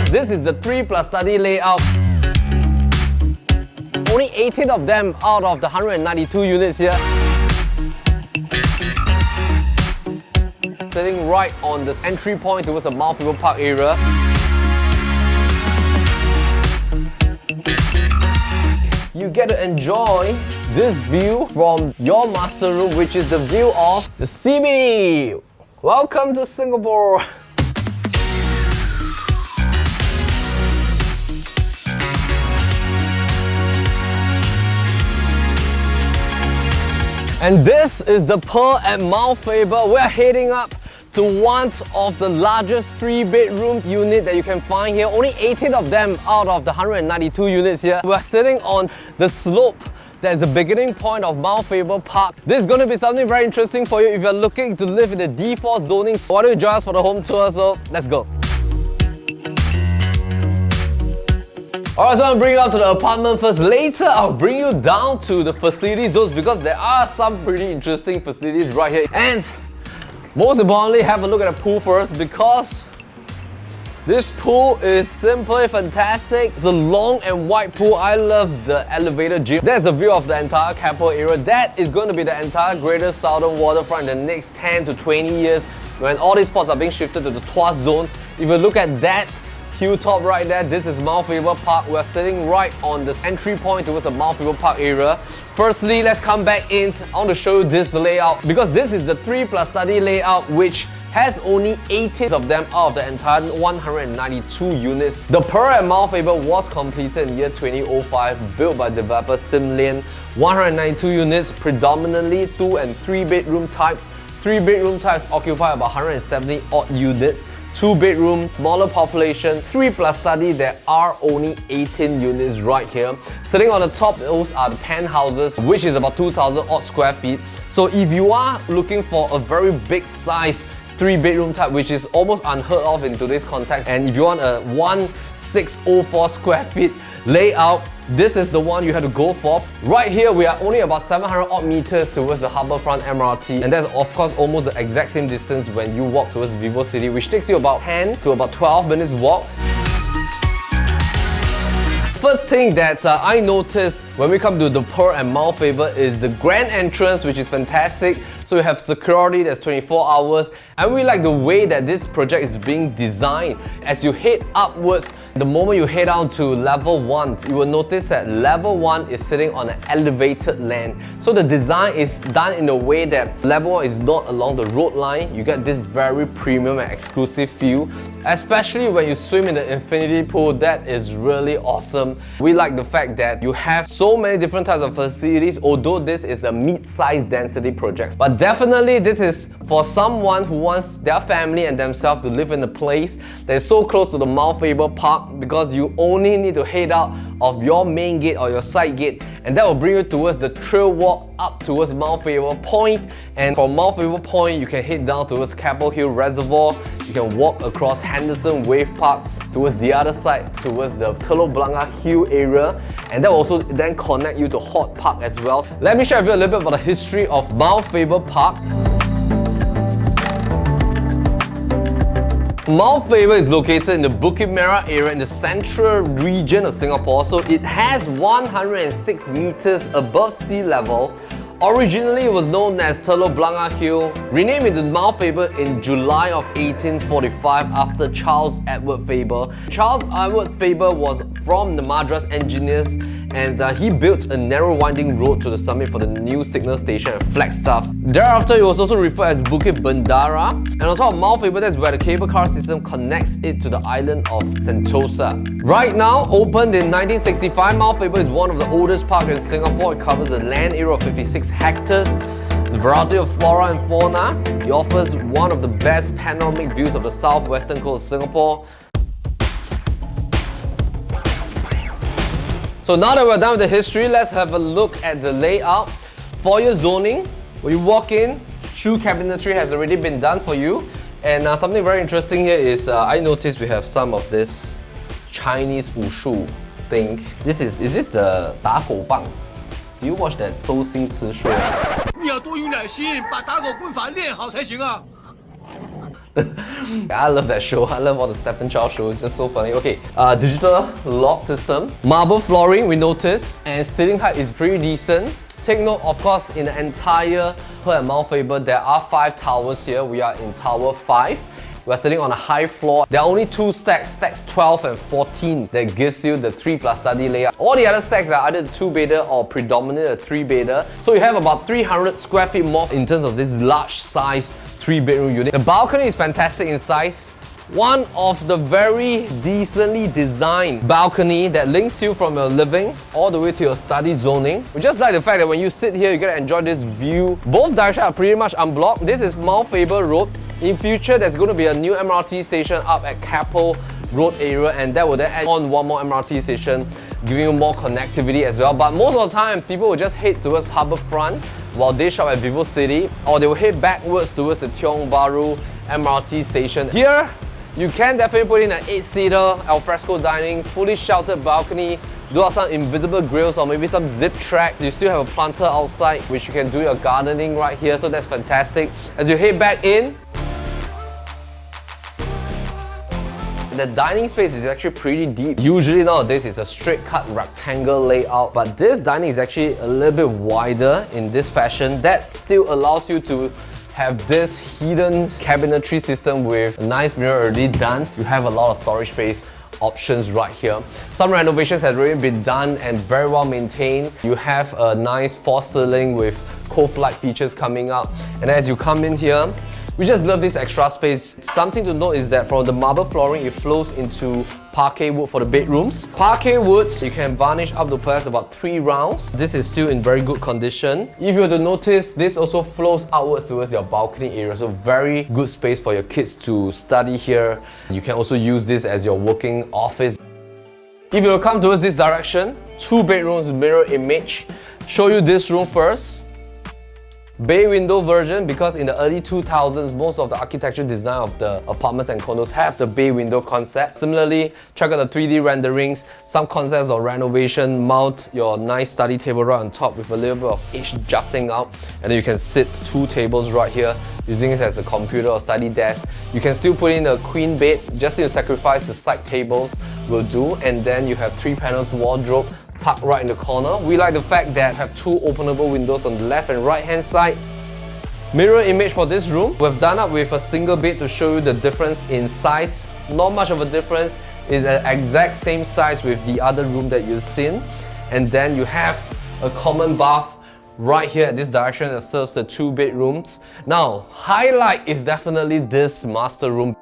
this is the 3+ study layout. Only 18 of them out of the 192 units here. Sitting right on the entry point towards the Mount Faber Park area. You get to enjoy this view from your master room, which is the view of the CBD. Welcome to Singapore. And this is the Pearl at Mount Faber. We're heading up to one of the largest 3-bedroom unit that you can find here. Only 18 of them out of the 192 units here. We're sitting on the slope that is the beginning point of Mount Faber Park. This is going to be something very interesting for you if you're looking to live in the D04 zoning. So why don't you join us for the home tour? So let's go. Alright, so I'm bringing you up to the apartment first. Later, I'll bring you down to the facility zones because there are some pretty interesting facilities right here. And most importantly, have a look at the pool first because this pool is simply fantastic. It's a long and wide pool. I love the elevator gym. There's a view of the entire Keppel area. That is going to be the entire Greater Southern Waterfront in the next 10 to 20 years when all these spots are being shifted to the Tuas zone. If you look at that hilltop right there, this is Mount Faber Park. We're sitting right on the entry point towards the Mount Faber Park area. Firstly, let's come back in. I want to show you this layout because this is the 3+ study layout, which has only 18 of them out of the entire 192 units. The Pearl at Mount Faber was completed in year 2005, built by developer Simlian. 192 units, predominantly 2 and 3 bedroom types. 3 bedroom types occupy about 170 odd units. 2 bedroom, smaller population, 3+ study, there are only 18 units right here. Sitting on the top, those are the penthouses, which is about 2,000 odd square feet. So if you are looking for a very big size 3-bedroom type, which is almost unheard of in today's context, and if you want a 1604 square feet layout, this is the one you have to go for. Right here, we are only about 700 odd meters towards the Harbourfront MRT, and that's of course almost the exact same distance when you walk towards VivoCity, which takes you about 10 to about 12 minutes walk. First thing that I noticed when we come to the Pearl and Mount Faber is the grand entrance, which is fantastic. So you have security that's 24 hours. And we like the way that this project is being designed. As you head upwards, the moment you head down to level 1, you will notice that level 1 is sitting on an elevated land. So the design is done in a way that level 1 is not along the road line. You get this very premium and exclusive feel. Especially when you swim in the infinity pool, that is really awesome. We like the fact that you have so many different types of facilities, although this is a mid-sized density project. But definitely this is for someone who wants their family and themselves to live in a place that is so close to the Mount Faber Park, because you only need to head out of your main gate or your side gate, and that will bring you towards the trail walk up towards Mount Faber Point. And from Mount Faber Point, you can head down towards Keppel Hill Reservoir. You can walk across Henderson Wave Park towards the other side, towards the Telok Blangah Hill area, and that will also then connect you to Hort Park as well. Let me share with you a little bit about the history of Mount Faber Park. Mount Faber is located in the Bukit Merah area in the central region of Singapore, so it has 106 meters above sea level. Originally, it was known as Telok Blangah Hill, renamed into Mount Faber in July of 1845 after Charles Edward Faber. Charles Edward Faber was from the Madras engineers, and he built a narrow winding road to the summit for the new signal station and Flagstaff. Thereafter, it was also referred as Bukit Bendara, and on top of Mount Faber, that's where the cable car system connects it to the island of Sentosa. Right now, opened in 1965, Mount Faber is one of the oldest parks in Singapore. It covers a land area of 56 hectares, the variety of flora and fauna. It offers one of the best panoramic views of the southwestern coast of Singapore. So now that we're done with the history, let's have a look at the layout. For your zoning, when you walk in, shoe cabinetry has already been done for you. And something very interesting here is I noticed we have some of this Chinese wushu thing. Is this the 打狗棒? Do you watch that 周星驰 show? 你要多用点心，把打狗棍法练好才行啊。I love that show. I love all the Stephen Chow shows. Just so funny. Okay, digital lock system. Marble flooring, we notice, and ceiling height is pretty decent. Take note, of course, in the entire Pearl Mount Faber, there are 5 towers here. We are in Tower 5. We are sitting on a high floor. There are only 2 stacks, stacks 12 and 14, that gives you the 3+ study layout. All the other stacks are either 2-bedder or predominantly a 3-bedder. So you have about 300 square feet more in terms of this large size 3-bedroom unit. The balcony is fantastic in size. One of the very decently designed balcony that links you from your living all the way to your study zoning. We just like the fact that when you sit here, you get to enjoy this view. Both directions are pretty much unblocked. This is Mount Faber Road. In future, there's going to be a new MRT station up at Keppel Road area, and that will then add on one more MRT station, giving you more connectivity as well. But most of the time, people will just head towards Harbourfront while they shop at Vivo City, or they will head backwards towards the Tiong Bahru MRT station. Here, you can definitely put in an 8-seater alfresco dining, fully sheltered balcony, do out some invisible grills or maybe some zip track. You still have a planter outside which you can do your gardening right here, so that's fantastic. As you head back in, the dining space is actually pretty deep. Usually nowadays it's a straight cut rectangle layout, but this dining is actually a little bit wider in this fashion. That still allows you to have this hidden cabinetry system with a nice mirror already done. You have a lot of storage space options right here. Some renovations have already been done and very well maintained. You have a nice false ceiling with cove light features coming up, and as you come in here, we just love this extra space. Something to note is that from the marble flooring, it flows into parquet wood for the bedrooms. Parquet wood, you can varnish up to perhaps about 3 rounds. This is still in very good condition. If you were to notice, this also flows outwards towards your balcony area, so very good space for your kids to study here. You can also use this as your working office. If you will come towards this direction, 2 bedrooms, mirror image. Show you this room first. Bay window version, because in the early 2000s, most of the architecture design of the apartments and condos have the bay window concept. Similarly, check out the 3D renderings, some concepts of renovation. Mount your nice study table right on top with a little bit of edge jutting out, and then you can sit 2 tables right here using it as a computer or study desk. You can still put in a queen bed, just need to sacrifice the side tables will do, and then you have 3 panels wardrobe tucked right in the corner. We like the fact that have 2 openable windows on the left and right hand side. Mirror image for this room. We've done up with a single bed to show you the difference in size. Not much of a difference. It's an exact same size with the other room that you've seen. And then you have a common bath right here at this direction that serves the 2 bedrooms. Now, highlight is definitely this master room.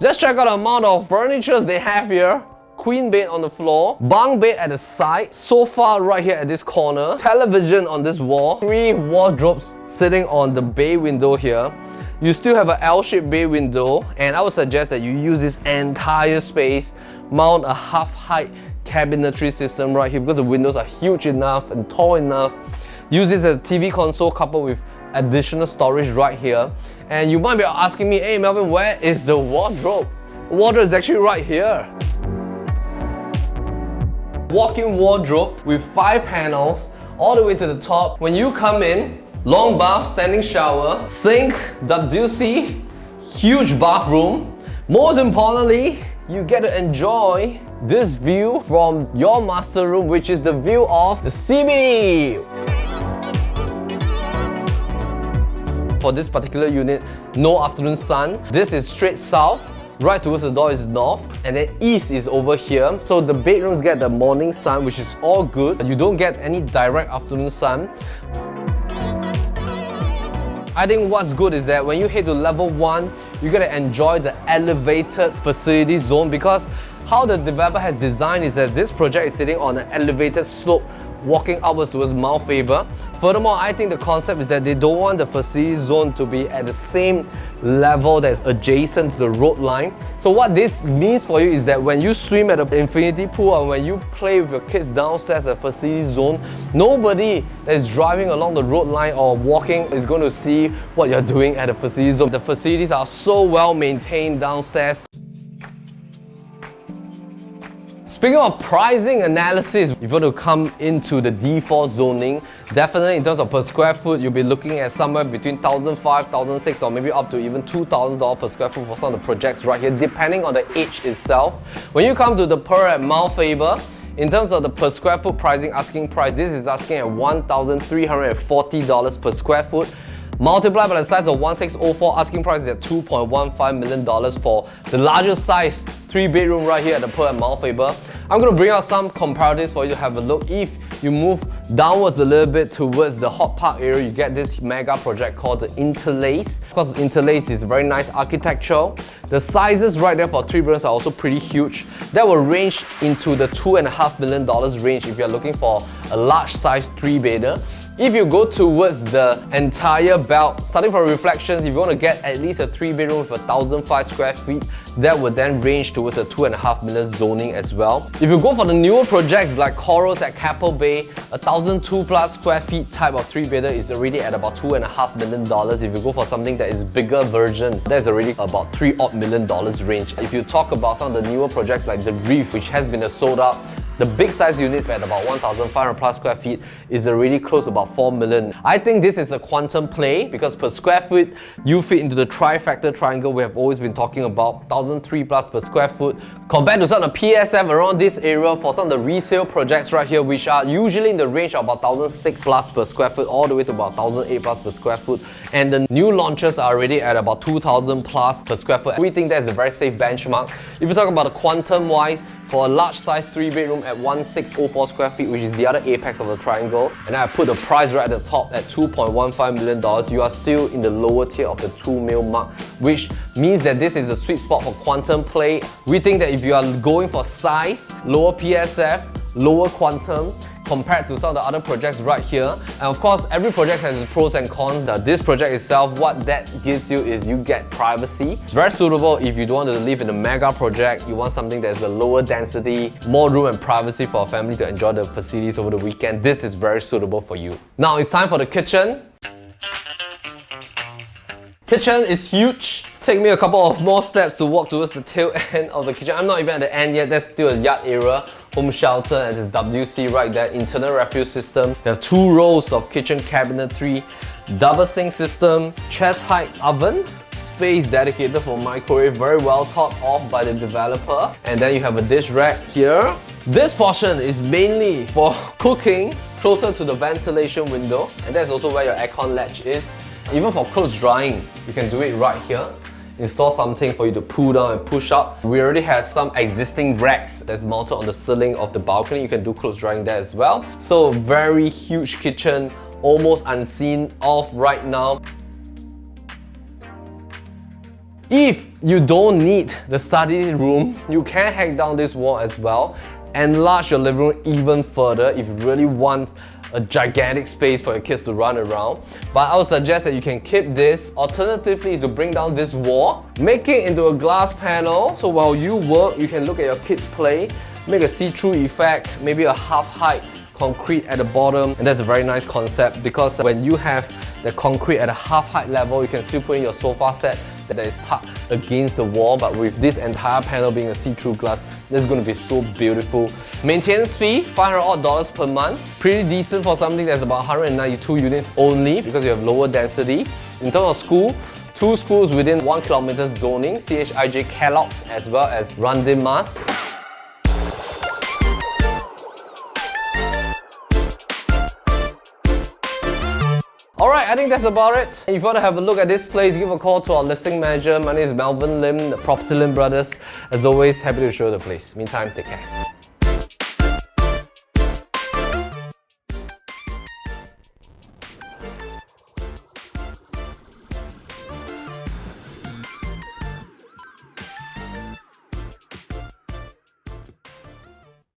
Just check out the amount of furniture they have here. Queen bed on the floor, bunk bed at the side, sofa right here at this corner, television on this wall, 3 wardrobes sitting on the bay window here. You still have an L-shaped bay window, and I would suggest that you use this entire space, mount a half-height cabinetry system right here because the windows are huge enough and tall enough. Use this as a TV console coupled with additional storage right here. And you might be asking me, hey Melvin, where is the wardrobe? The wardrobe is actually right here. Walk-in wardrobe with 5 panels all the way to the top. When you come in, long bath, standing shower, sink, WC, huge bathroom. Most importantly, you get to enjoy this view from your master room, which is the view of the CBD. For this particular unit, no afternoon sun. This is straight south. Right towards the door is north, and then east is over here. So the bedrooms get the morning sun, which is all good. You don't get any direct afternoon sun. I think what's good is that when you head to level 1, you're gonna enjoy the elevated facility zone, because how the developer has designed is that this project is sitting on an elevated slope walking upwards towards Mount Faber. Furthermore, I think the concept is that they don't want the facility zone to be at the same level that's adjacent to the road line. So what this means for you is that when you swim at the infinity pool and when you play with your kids downstairs at the facility zone, nobody that's driving along the road line or walking is going to see what you're doing at the facility zone. The facilities are so well maintained downstairs. Speaking of pricing analysis, if you want to come into the D04 zoning, definitely in terms of per square foot, you'll be looking at somewhere between $1,500, $1,600, or maybe up to even $2,000 per square foot for some of the projects right here, depending on the age itself. When you come to the Pearl Mount Faber, in terms of the per square foot pricing, asking price, this is asking at $1,340 per square foot. Multiplied by the size of 1604, asking price is at $2.15 million for the largest size 3-bedroom right here at the Pearl Mount Faber. I'm going to bring out some comparatives for you to have a look. If you move downwards a little bit towards the Hot Park area, you get this mega project called the Interlace. Because Interlace is very nice architecture. The sizes right there for 3 bedrooms are also pretty huge. That will range into the $2.5 million range if you're looking for a large size 3-bedder. If you go towards the entire belt, starting from Reflections, if you want to get at least a 3-bedroom with 1,005 square feet, that would then range towards a $2.5 million zoning as well. If you go for the newer projects like Corals at Keppel Bay, 1,002 plus square feet type of 3-bedder is already at about $2.5 million. If you go for something that is bigger version, that's already about $3 odd million range. If you talk about some of the newer projects like the Reef, which has been sold out, the big size units at about 1,500 plus square feet is already close to about $4 million. I think this is a quantum play because per square foot, you fit into the trifecta triangle we have always been talking about, 1,003 plus per square foot, compared to some of the PSF around this area for some of the resale projects right here, which are usually in the range of about 1,006 plus per square foot, all the way to about 1,008 plus per square foot. And the new launches are already at about 2,000 plus per square foot. We think that's a very safe benchmark. If you talk about the quantum wise, for a large size 3-bedroom at 1,604 square feet, which is the other apex of the triangle, and I put the price right at the top at $2.15 million, you are still in the lower tier of the $2 million mark, which means that this is a sweet spot for quantum play. We think that if you are going for size, lower PSF, lower quantum, compared to some of the other projects right here. And of course, every project has its pros and cons. Now, this project itself, what that gives you is you get privacy. It's very suitable if you don't want to live in a mega project, you want something that's a lower density, more room and privacy for a family to enjoy the facilities over the weekend. This is very suitable for you. Now it's time for the kitchen. Kitchen is huge. Take me a couple of more steps to walk towards the tail end of the kitchen. I'm not even at the end yet, that's still a yard area. Home shelter and this WC right there, internal refuse system. We have 2 rows of kitchen cabinetry, double sink system, chest height oven, space dedicated for microwave, very well thought of by the developer. And then you have a dish rack here. This portion is mainly for cooking, closer to the ventilation window, and that's also where your aircon latch is. Even for clothes drying, you can do it right here. Install something for you to pull down and push up. We already have some existing racks that's mounted on the ceiling of the balcony. You can do clothes drying there as well. So very huge kitchen, almost unseen of right now. If you don't need the study room, you can hack down this wall as well. Enlarge your living room even further if you really want a gigantic space for your kids to run around. But I would suggest that you can keep this. Alternatively is to bring down this wall, make it into a glass panel, so while you work, you can look at your kids play, make a see-through effect, maybe a half-height concrete at the bottom. And that's a very nice concept because when you have the concrete at a half-height level, you can still put in your sofa set that is tucked against the wall, but with this entire panel being a see-through glass, this is going to be so beautiful. Maintenance fee, $500 odd per month. Pretty decent for something that's about 192 units only because you have lower density. In terms of school, 2 schools within 1 kilometer zoning, CHIJ Kellogg's as well as Randin Mas. Alright, I think that's about it. If you want to have a look at this place, give a call to our listing manager. My name is Melvin Lim, the PropertyLimBrothers. As always, happy to show you the place. Meantime, take care.